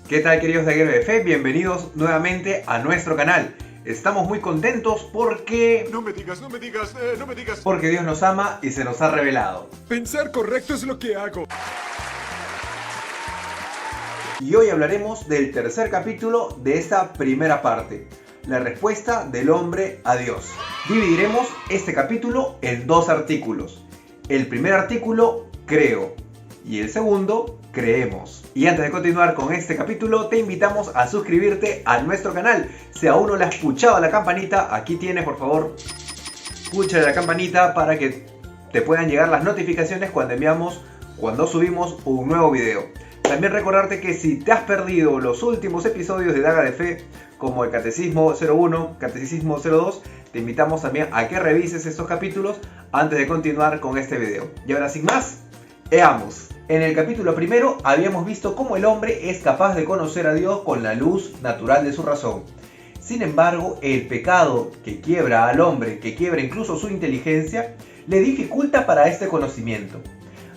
¿Qué tal, queridos de Guerra de Fe? Bienvenidos nuevamente a nuestro canal. Estamos muy contentos porque... No me digas. Porque Dios nos ama y se nos ha revelado. Pensar correcto es lo que hago. Y hoy hablaremos del tercer capítulo de esta primera parte, la respuesta del hombre a Dios. Dividiremos este capítulo en dos artículos. El primer artículo, creo, y el segundo, creemos. Y antes de continuar con este capítulo, te invitamos a suscribirte a nuestro canal. Si aún no le has puchado a la campanita, aquí tienes, por favor, pucha la campanita para que te puedan llegar las notificaciones cuando subimos un nuevo video. También recordarte que si te has perdido los últimos episodios de Daga de Fe, como el Catecismo 01, Catecismo 02, te invitamos también a que revises estos capítulos antes de continuar con este video. Y ahora sin más, veamos. En el capítulo primero habíamos visto cómo el hombre es capaz de conocer a Dios con la luz natural de su razón. Sin embargo, el pecado que quiebra al hombre, que quiebra incluso su inteligencia, le dificulta para este conocimiento.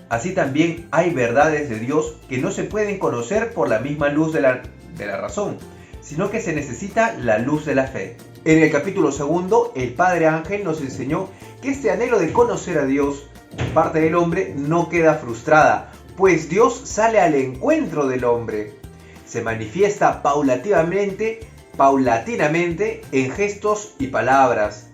Así también hay verdades de Dios que no se pueden conocer por la misma luz de la razón, sino que se necesita la luz de la fe. En el capítulo segundo, el Padre Ángel nos enseñó que este anhelo de conocer a Dios por parte del hombre no queda frustrada, pues Dios sale al encuentro del hombre. Se manifiesta paulatinamente en gestos y palabras.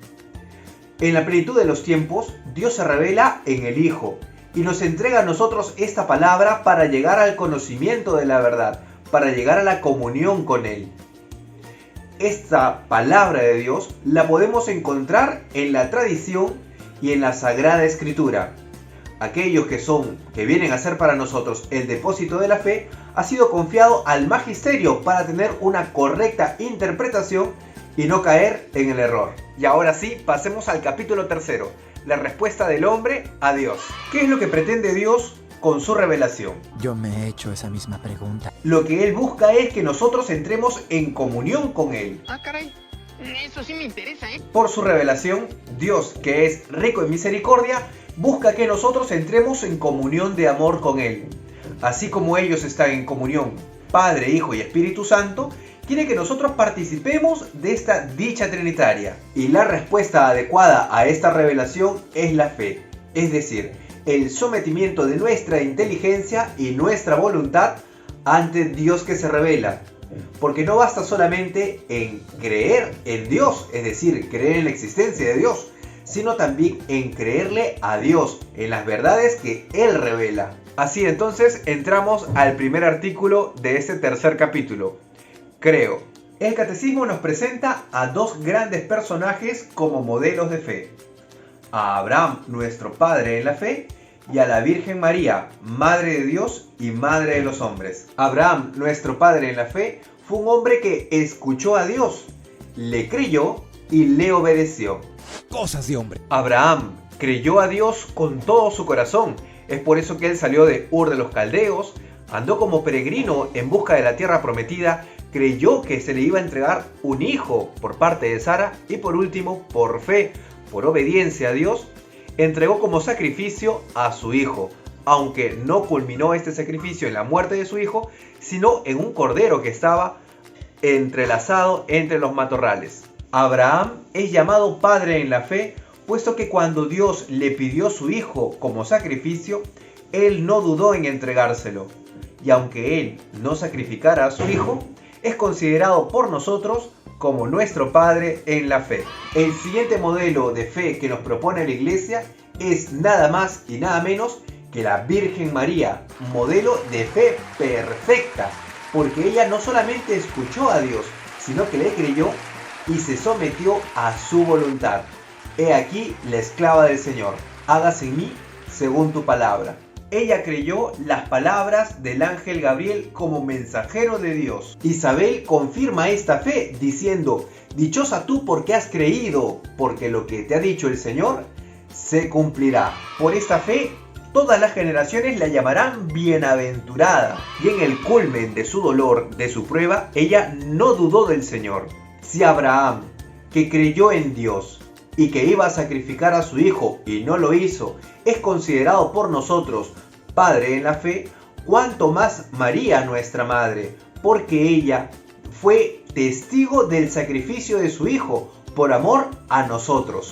En la plenitud de los tiempos, Dios se revela en el Hijo y nos entrega a nosotros esta palabra para llegar al conocimiento de la verdad, para llegar a la comunión con Él. Esta palabra de Dios la podemos encontrar en la tradición y en la Sagrada Escritura. Aquellos que vienen a ser para nosotros el depósito de la fe, ha sido confiado al magisterio para tener una correcta interpretación y no caer en el error. Y ahora sí, pasemos al capítulo tercero, la respuesta del hombre a Dios. ¿Qué es lo que pretende Dios con su revelación? Yo me he hecho esa misma pregunta. Lo que Él busca es que nosotros entremos en comunión con Él. Ah, caray. Eso sí me interesa, ¿eh? Por su revelación, Dios, que es rico en misericordia, busca que nosotros entremos en comunión de amor con Él. Así como ellos están en comunión, Padre, Hijo y Espíritu Santo, quiere que nosotros participemos de esta dicha trinitaria. Y la respuesta adecuada a esta revelación es la fe, es decir, el sometimiento de nuestra inteligencia y nuestra voluntad ante Dios que se revela. Porque no basta solamente en creer en Dios, es decir, creer en la existencia de Dios, sino también en creerle a Dios, en las verdades que Él revela. Así entonces entramos al primer artículo de este tercer capítulo. Creo. El catecismo nos presenta a dos grandes personajes como modelos de fe. A Abraham, nuestro padre en la fe, y a la Virgen María, Madre de Dios y Madre de los hombres. Abraham, nuestro padre en la fe, fue un hombre que escuchó a Dios, le creyó y le obedeció. Cosas de hombre. Abraham creyó a Dios con todo su corazón. Es por eso que él salió de Ur de los Caldeos, andó como peregrino en busca de la tierra prometida, creyó que se le iba a entregar un hijo por parte de Sara y por último, por fe, por obediencia a Dios, entregó como sacrificio a su hijo, aunque no culminó este sacrificio en la muerte de su hijo, sino en un cordero que estaba entrelazado entre los matorrales. Abraham es llamado padre en la fe, puesto que cuando Dios le pidió su hijo como sacrificio, él no dudó en entregárselo. Y aunque él no sacrificara a su hijo, es considerado por nosotros como nuestro padre en la fe. El siguiente modelo de fe que nos propone la Iglesia es nada más y nada menos que la Virgen María, modelo de fe perfecta, porque ella no solamente escuchó a Dios, sino que le creyó y se sometió a su voluntad. He aquí la esclava del Señor, hágase en mí según tu palabra. Ella creyó las palabras del ángel Gabriel como mensajero de Dios. Isabel confirma esta fe diciendo: dichosa tú porque has creído, porque lo que te ha dicho el Señor se cumplirá. Por esta fe, todas las generaciones la llamarán bienaventurada. Y en el culmen de su dolor, de su prueba, ella no dudó del Señor. Si Abraham, que creyó en Dios y que iba a sacrificar a su hijo y no lo hizo, es considerado por nosotros padre en la fe, cuánto más María, nuestra madre, porque ella fue testigo del sacrificio de su Hijo por amor a nosotros.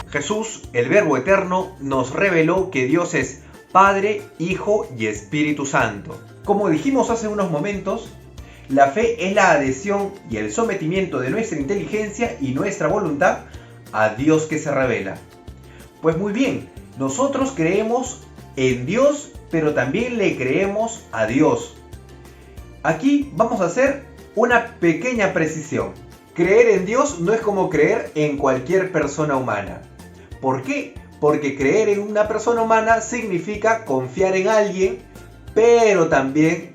Jesús, el Verbo Eterno, nos reveló que Dios es Padre, Hijo y Espíritu Santo. Como dijimos hace unos momentos, la fe es la adhesión y el sometimiento de nuestra inteligencia y nuestra voluntad a Dios que se revela. Pues muy bien, nosotros creemos en Dios, pero también le creemos a Dios. Aquí vamos a hacer una pequeña precisión. Creer en Dios no es como creer en cualquier persona humana. ¿Por qué? Porque creer en una persona humana significa confiar en alguien, pero también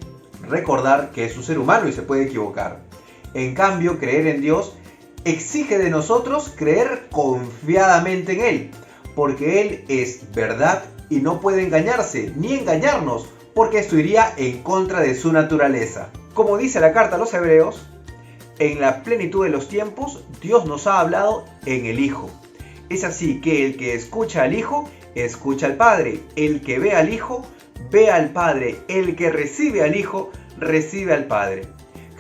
recordar que es un ser humano y se puede equivocar. En cambio, creer en Dios exige de nosotros creer confiadamente en Él, porque Él es verdad y no puede engañarse ni engañarnos, porque esto iría en contra de su naturaleza. Como dice la carta a los Hebreos, en la plenitud de los tiempos, Dios nos ha hablado en el Hijo. Es así que el que escucha al Hijo, escucha al Padre. El que ve al Hijo, ve al Padre. El que recibe al Hijo, recibe al Padre.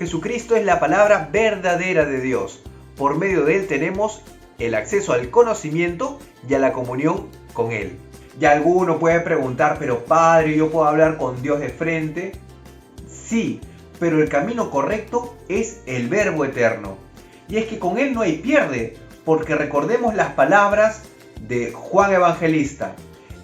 Jesucristo es la palabra verdadera de Dios. Por medio de Él tenemos el acceso al conocimiento y a la comunión con Él. Ya alguno puede preguntar, pero Padre, ¿yo puedo hablar con Dios de frente? Sí, pero el camino correcto es el Verbo Eterno. Y es que con Él no hay pierde, porque recordemos las palabras de Juan Evangelista.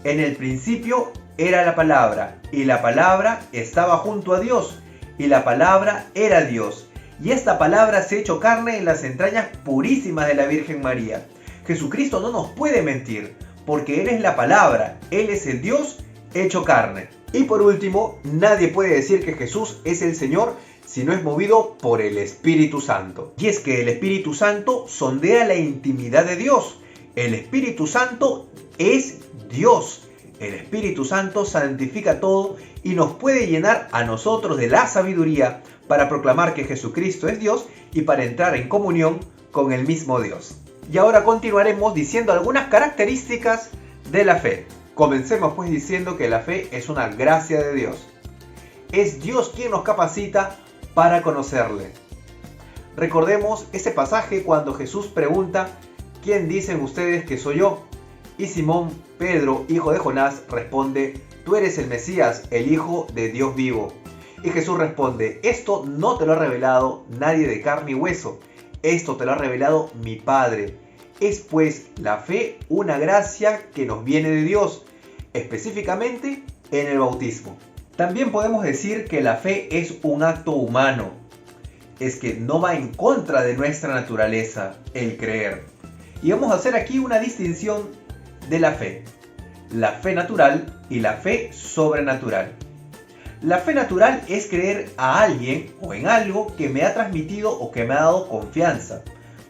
En el principio era la palabra, y la palabra estaba junto a Dios, y la palabra era Dios. Y esta palabra se ha hecho carne en las entrañas purísimas de la Virgen María. Jesucristo no nos puede mentir, porque Él es la palabra, Él es el Dios hecho carne. Y por último, nadie puede decir que Jesús es el Señor si no es movido por el Espíritu Santo. Y es que el Espíritu Santo sondea la intimidad de Dios. El Espíritu Santo es Dios. El Espíritu Santo santifica todo y nos puede llenar a nosotros de la sabiduría para proclamar que Jesucristo es Dios y para entrar en comunión con el mismo Dios. Y ahora continuaremos diciendo algunas características de la fe. Comencemos pues diciendo que la fe es una gracia de Dios. Es Dios quien nos capacita para conocerle. Recordemos ese pasaje cuando Jesús pregunta: ¿quién dicen ustedes que soy yo? Y Simón Pedro, hijo de Jonás, responde: tú eres el Mesías, el Hijo de Dios vivo. Y Jesús responde: esto no te lo ha revelado nadie de carne y hueso, esto te lo ha revelado mi Padre. Es pues la fe una gracia que nos viene de Dios, específicamente en el bautismo. También podemos decir que la fe es un acto humano. Es que no va en contra de nuestra naturaleza el creer. Y vamos a hacer aquí una distinción de la fe natural y la fe sobrenatural. La fe natural es creer a alguien o en algo que me ha transmitido o que me ha dado confianza.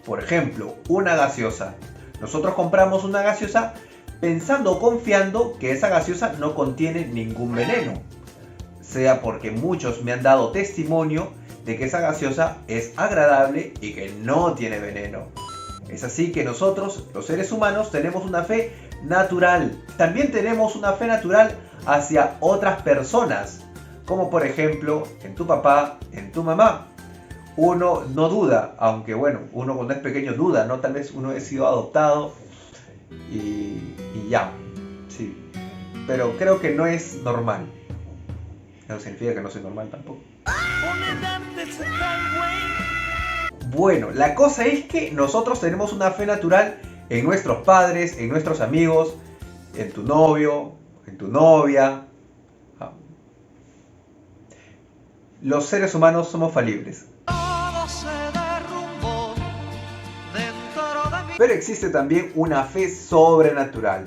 Por ejemplo, una gaseosa. Nosotros compramos una gaseosa pensando o confiando que esa gaseosa no contiene ningún veneno. Sea porque muchos me han dado testimonio de que esa gaseosa es agradable y que no tiene veneno. Es así que nosotros, los seres humanos, tenemos una fe natural. También tenemos una fe natural hacia otras personas, como por ejemplo en tu papá, en tu mamá. Uno no duda, aunque bueno, uno cuando es pequeño duda, ¿no? Tal vez uno ha sido adoptado y ya, sí. Pero creo que no es normal. No significa que no soy normal tampoco. Bueno, la cosa es que nosotros tenemos una fe natural en nuestros padres, en nuestros amigos, en tu novio, en tu novia. Los seres humanos somos falibles. Pero existe también una fe sobrenatural.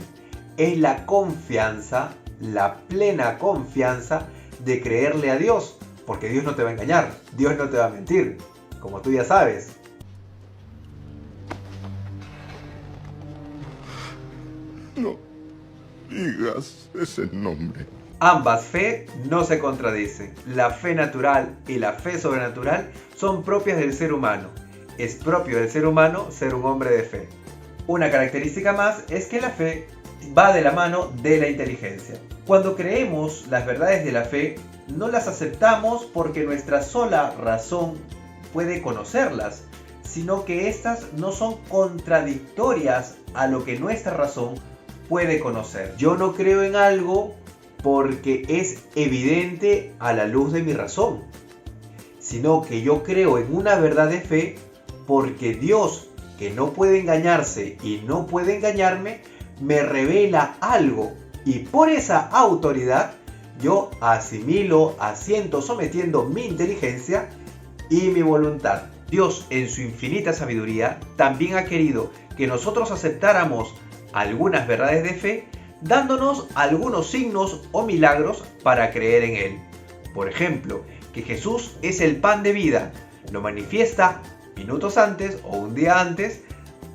Es la confianza, la plena confianza de creerle a Dios. Porque Dios no te va a engañar, Dios no te va a mentir, como tú ya sabes. No digas ese nombre. Ambas fe no se contradicen. La fe natural y la fe sobrenatural son propias del ser humano. Es propio del ser humano ser un hombre de fe. Una característica más es que la fe va de la mano de la inteligencia. Cuando creemos las verdades de la fe, no las aceptamos porque nuestra sola razón puede conocerlas, sino que éstas no son contradictorias a lo que nuestra razón puede conocer. Yo no creo en algo porque es evidente a la luz de mi razón, sino que yo creo en una verdad de fe porque Dios, que no puede engañarse y no puede engañarme, me revela algo y por esa autoridad yo asimilo, asiento sometiendo mi inteligencia y mi voluntad. Dios, en su infinita sabiduría, también ha querido que nosotros aceptáramos algunas verdades de fe, dándonos algunos signos o milagros para creer en Él. Por ejemplo, que Jesús es el pan de vida, lo manifiesta minutos antes o un día antes,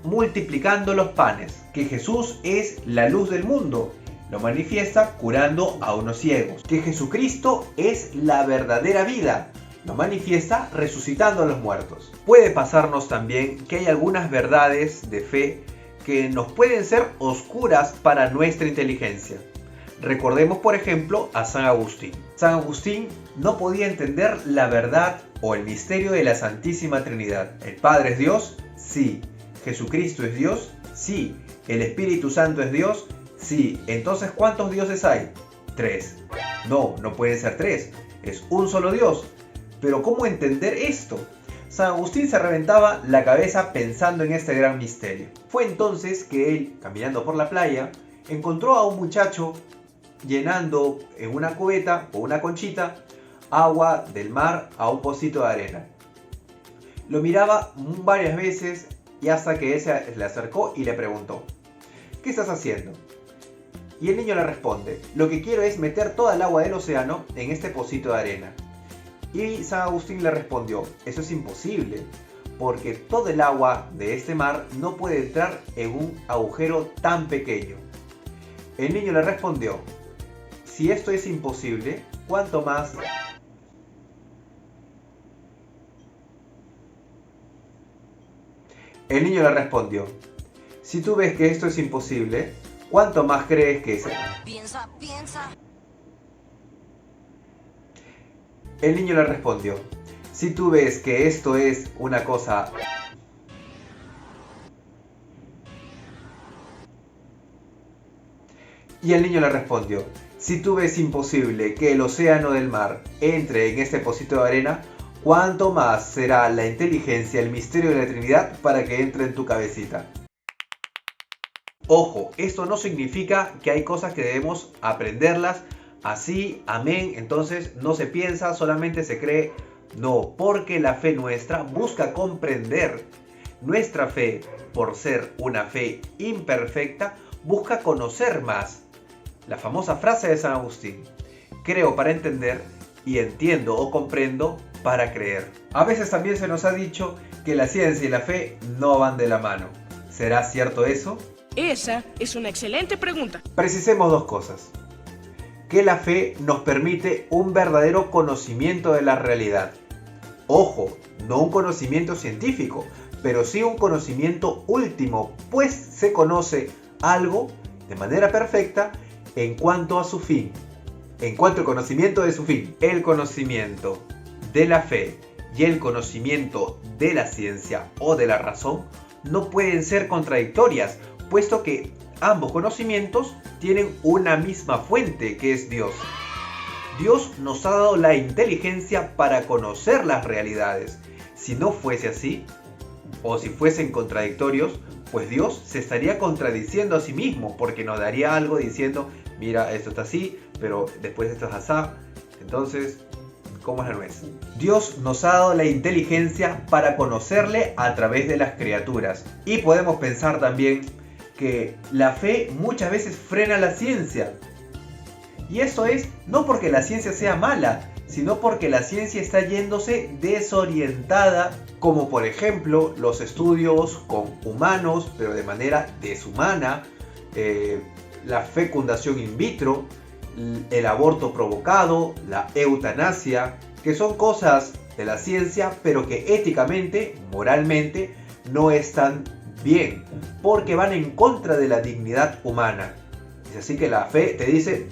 multiplicando los panes. Que Jesús es la luz del mundo, lo manifiesta curando a unos ciegos. Que Jesucristo es la verdadera vida, lo manifiesta resucitando a los muertos. Puede pasarnos también que hay algunas verdades de fe que nos pueden ser oscuras para nuestra inteligencia. Recordemos por ejemplo a San Agustín. San Agustín no podía entender la verdad o el misterio de la Santísima Trinidad. ¿El Padre es Dios? Sí. ¿Jesucristo es Dios? Sí. ¿El Espíritu Santo es Dios? Sí. Entonces, ¿cuántos dioses hay? 3. No, no pueden ser 3. Es un solo Dios. Pero ¿cómo entender esto? San Agustín se reventaba la cabeza pensando en este gran misterio. Fue entonces que él, caminando por la playa, encontró a un muchacho llenando en una cubeta o una conchita agua del mar a un pocito de arena. Lo miraba varias veces y hasta que él se le acercó y le preguntó: ¿qué estás haciendo? Y el niño le responde: lo que quiero es meter toda el agua del océano en este pocito de arena. Y San Agustín le respondió: eso es imposible, porque todo el agua de este mar no puede entrar en un agujero tan pequeño. El niño le respondió: si esto es imposible, ¿cuánto más? El niño le respondió: si tú ves que esto es imposible, ¿cuánto más crees que es? Piensa. El niño le respondió: si tú ves que esto es una cosa... Y el niño le respondió: si tú ves imposible que el océano del mar entre en este pocito de arena, ¿cuánto más será la inteligencia, el misterio de la Trinidad para que entre en tu cabecita? Ojo, esto no significa que hay cosas que debemos aprenderlas así, amén, entonces no se piensa, solamente se cree. No, porque la fe nuestra busca comprender. Nuestra fe, por ser una fe imperfecta, busca conocer más. La famosa frase de San Agustín: creo para entender y entiendo o comprendo para creer. A veces también se nos ha dicho que la ciencia y la fe no van de la mano. ¿Será cierto eso? Esa es una excelente pregunta. Precisemos dos cosas. Que la fe nos permite un verdadero conocimiento de la realidad. Ojo, no un conocimiento científico, pero sí un conocimiento último, pues se conoce algo de manera perfecta en cuanto a su fin. En cuanto al conocimiento de su fin. El conocimiento de la fe y el conocimiento de la ciencia o de la razón no pueden ser contradictorias, puesto que ambos conocimientos tienen una misma fuente, que es Dios. Dios nos ha dado la inteligencia para conocer las realidades. Si no fuese así, o si fuesen contradictorios, pues Dios se estaría contradiciendo a sí mismo, porque nos daría algo diciendo: mira, esto está así, pero después esto es asá. Entonces, ¿cómo es la nuez? Dios nos ha dado la inteligencia para conocerle a través de las criaturas. Y podemos pensar también que la fe muchas veces frena la ciencia. Y eso es no porque la ciencia sea mala, sino porque la ciencia está yéndose desorientada, como por ejemplo los estudios con humanos, pero de manera deshumana, la fecundación in vitro, el aborto provocado, la eutanasia, que son cosas de la ciencia, pero que éticamente, moralmente, no están bien, porque van en contra de la dignidad humana. Es así que la fe te dice,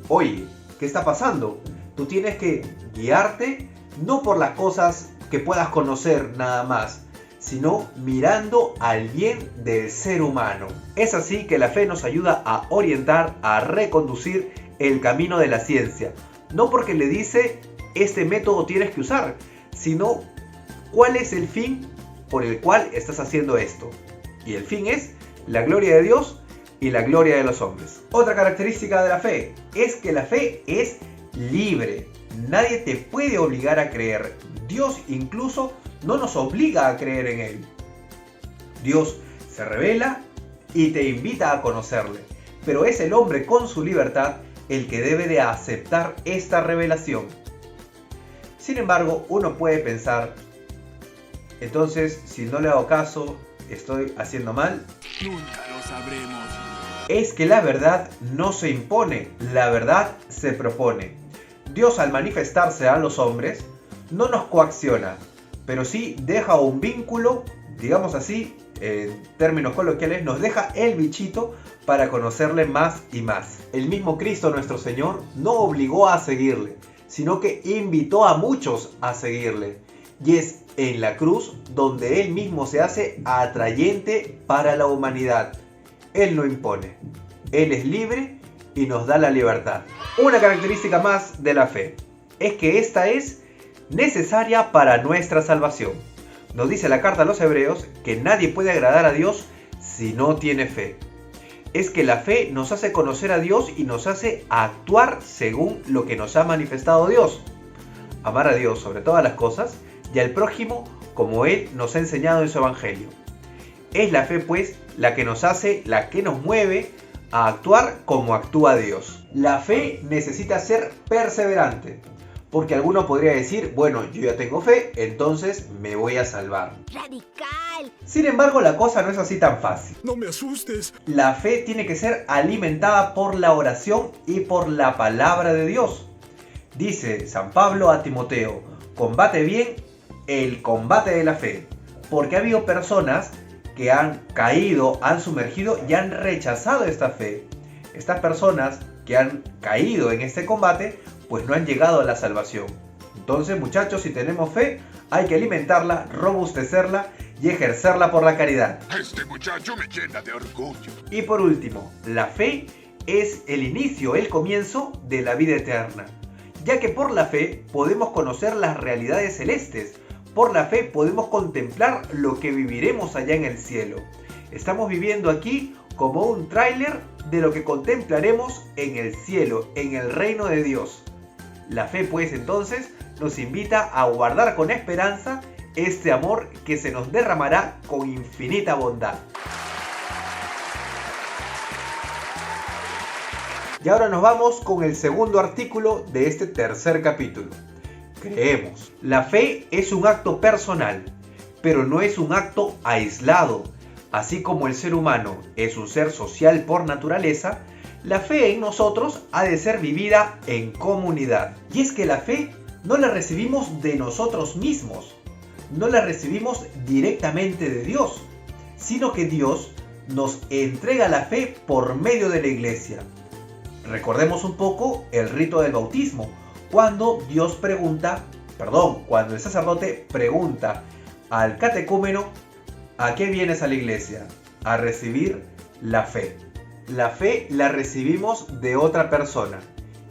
oye, ¿qué está pasando? Tú tienes que guiarte no por las cosas que puedas conocer nada más, sino mirando al bien del ser humano. Es así que la fe nos ayuda a orientar, a reconducir el camino de la ciencia. No porque le dice, este método tienes que usar, sino cuál es el fin por el cual estás haciendo esto. Y el fin es la gloria de Dios y la gloria de los hombres. Otra característica de la fe es que la fe es libre. Nadie te puede obligar a creer. Dios incluso no nos obliga a creer en Él. Dios se revela y te invita a conocerle. Pero es el hombre con su libertad el que debe de aceptar esta revelación. Sin embargo, uno puede pensar, entonces, si no le hago caso, ¿estoy haciendo mal? Nunca lo sabremos. Es que la verdad no se impone, la verdad se propone. Dios, al manifestarse a los hombres, no nos coacciona, pero sí deja un vínculo, digamos así, en términos coloquiales, nos deja el bichito para conocerle más y más. El mismo Cristo nuestro Señor no obligó a seguirle, sino que invitó a muchos a seguirle. Y es en la cruz donde Él mismo se hace atrayente para la humanidad. Él no impone, Él es libre y nos da la libertad. Una característica más de la fe es que esta es necesaria para nuestra salvación. Nos dice la carta a los Hebreos que nadie puede agradar a Dios si no tiene fe. Es que la fe nos hace conocer a Dios y nos hace actuar según lo que nos ha manifestado Dios. Amar a Dios sobre todas las cosas y al prójimo como Él nos ha enseñado en su Evangelio. Es la fe, pues, la que nos hace, la que nos mueve a actuar como actúa Dios. La fe necesita ser perseverante, porque alguno podría decir, bueno, yo ya tengo fe, entonces me voy a salvar. ¡Radical! Sin embargo, la cosa no es así tan fácil. No me asustes. La fe tiene que ser alimentada por la oración y por la palabra de Dios. Dice San Pablo a Timoteo, combate bien el combate de la fe, porque ha habido personas que han caído, han sumergido y han rechazado esta fe. Estas personas que han caído en este combate, pues no han llegado a la salvación. Entonces, muchachos, si tenemos fe, hay que alimentarla, robustecerla y ejercerla por la caridad. Este muchacho me llena de orgullo. Y por último, la fe es el inicio, el comienzo de la vida eterna, ya que por la fe podemos conocer las realidades celestes. Por la fe podemos contemplar lo que viviremos allá en el cielo. Estamos viviendo aquí como un tráiler de lo que contemplaremos en el cielo, en el reino de Dios. La fe, pues, entonces nos invita a guardar con esperanza este amor que se nos derramará con infinita bondad. Y ahora nos vamos con el segundo artículo de este tercer capítulo. Creemos. La fe es un acto personal, pero no es un acto aislado. Así como el ser humano es un ser social por naturaleza, la fe en nosotros ha de ser vivida en comunidad. Y es que la fe no la recibimos de nosotros mismos, no la recibimos directamente de Dios, sino que Dios nos entrega la fe por medio de la iglesia. Recordemos un poco el rito del bautismo, cuando cuando el sacerdote pregunta al catecúmeno, ¿a qué vienes a la iglesia? A recibir la fe. La fe la recibimos de otra persona.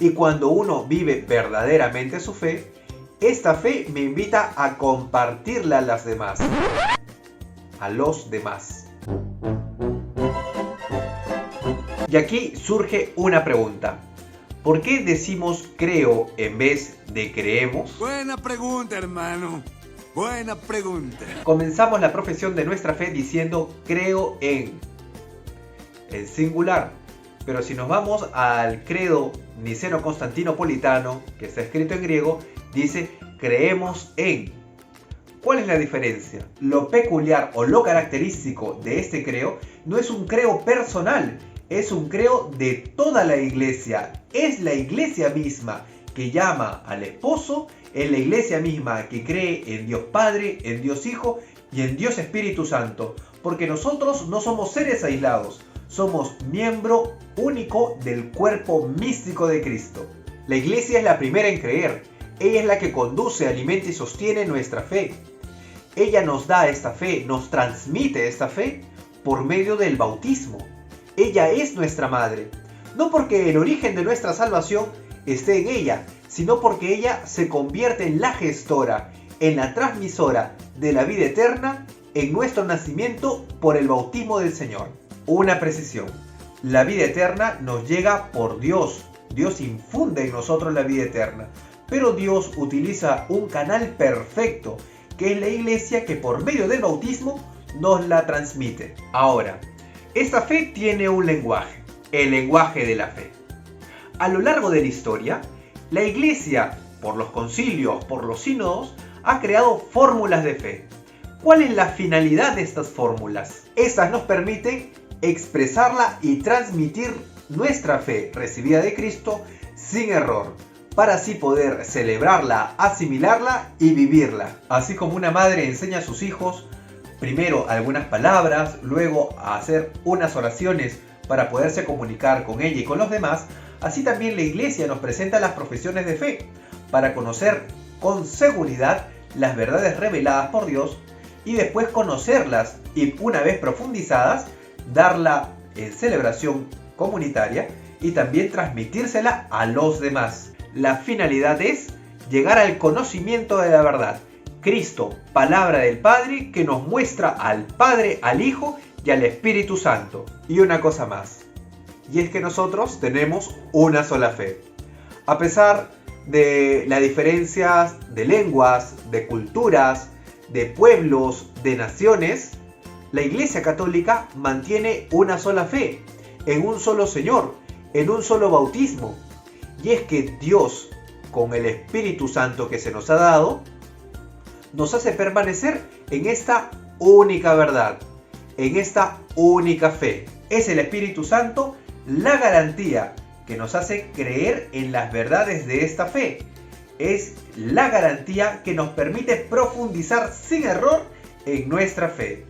Y cuando uno vive verdaderamente su fe, esta fe me invita a compartirla a los demás. Y aquí surge una pregunta. ¿Por qué decimos creo en vez de creemos? Buena pregunta, hermano. Buena pregunta. Comenzamos la profesión de nuestra fe diciendo creo en singular. Pero si nos vamos al credo niceno-constantinopolitano, que está escrito en griego, dice creemos en. ¿Cuál es la diferencia? Lo peculiar o lo característico de este creo no es un creo personal, es un creo de toda la iglesia. Es la iglesia misma que llama al esposo, es la iglesia misma que cree en Dios Padre, en Dios Hijo y en Dios Espíritu Santo. Porque nosotros no somos seres aislados, Somos miembro único del cuerpo místico de Cristo. La iglesia es la primera en creer. Ella es la que conduce, alimenta y sostiene nuestra fe. Ella nos da esta fe, nos transmite esta fe por medio del bautismo. Ella es nuestra madre. No porque el origen de nuestra salvación esté en ella, sino porque ella se convierte en la gestora, en la transmisora de la vida eterna en nuestro nacimiento por el bautismo del Señor. Una precisión: la vida eterna nos llega por Dios. Dios infunde en nosotros la vida eterna, pero Dios utiliza un canal perfecto, que es la iglesia, que por medio del bautismo nos la transmite. Ahora, esta fe tiene un lenguaje, el lenguaje de la fe. A lo largo de la historia, la iglesia, por los concilios, por los sínodos, ha creado fórmulas de fe. ¿Cuál es la finalidad de estas fórmulas? Estas nos permiten expresarla y transmitir nuestra fe recibida de Cristo sin error, para así poder celebrarla, asimilarla y vivirla. Así como una madre enseña a sus hijos primero algunas palabras, luego a hacer unas oraciones para poderse comunicar con ella y con los demás, así también la iglesia nos presenta las profesiones de fe para conocer con seguridad las verdades reveladas por Dios y después conocerlas y, una vez profundizadas, darla en celebración comunitaria y también transmitírsela a los demás. La finalidad es llegar al conocimiento de la verdad. Cristo, palabra del Padre, que nos muestra al Padre, al Hijo y al Espíritu Santo. Y una cosa más, y es que nosotros tenemos una sola fe. A pesar de las diferencias de lenguas, de culturas, de pueblos, de naciones, la Iglesia Católica mantiene una sola fe, en un solo Señor, en un solo bautismo. Y es que Dios, con el Espíritu Santo que se nos ha dado, nos hace permanecer en esta única verdad, en esta única fe. Es el Espíritu Santo la garantía que nos hace creer en las verdades de esta fe. Es la garantía que nos permite profundizar sin error en nuestra fe.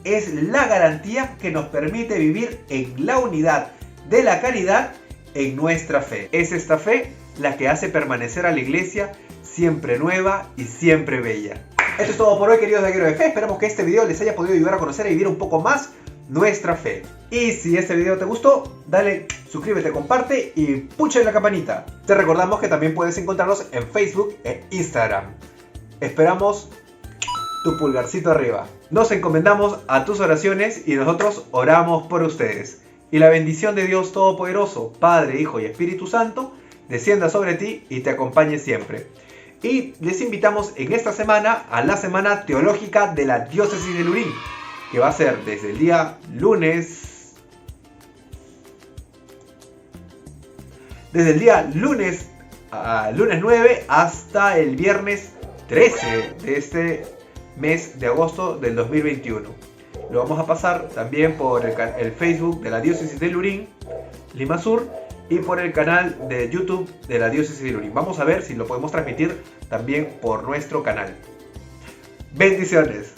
Es la garantía que nos permite vivir en la unidad de la caridad en nuestra fe. Es esta fe la que hace permanecer a la iglesia siempre nueva y siempre bella. Esto es todo por hoy, queridos vaqueros de fe. Esperamos que este video les haya podido ayudar a conocer y vivir un poco más nuestra fe. Y si este video te gustó, dale, suscríbete, comparte y pucha en la campanita. Te recordamos que también puedes encontrarnos en Facebook e Instagram. Esperamos tu pulgarcito arriba. Nos encomendamos a tus oraciones y nosotros oramos por ustedes. Y la bendición de Dios Todopoderoso, Padre, Hijo y Espíritu Santo, descienda sobre ti y te acompañe siempre. Y les invitamos en esta semana a la Semana Teológica de la Diócesis de Lurín, que va a ser desde el día lunes 9 hasta el viernes 13 de este mes de agosto del 2021. Lo vamos a pasar también por el Facebook de la Diócesis de Lurín, Lima Sur, y por el canal de YouTube de la Diócesis de Lurín. Vamos a ver si lo podemos transmitir también por nuestro canal. Bendiciones.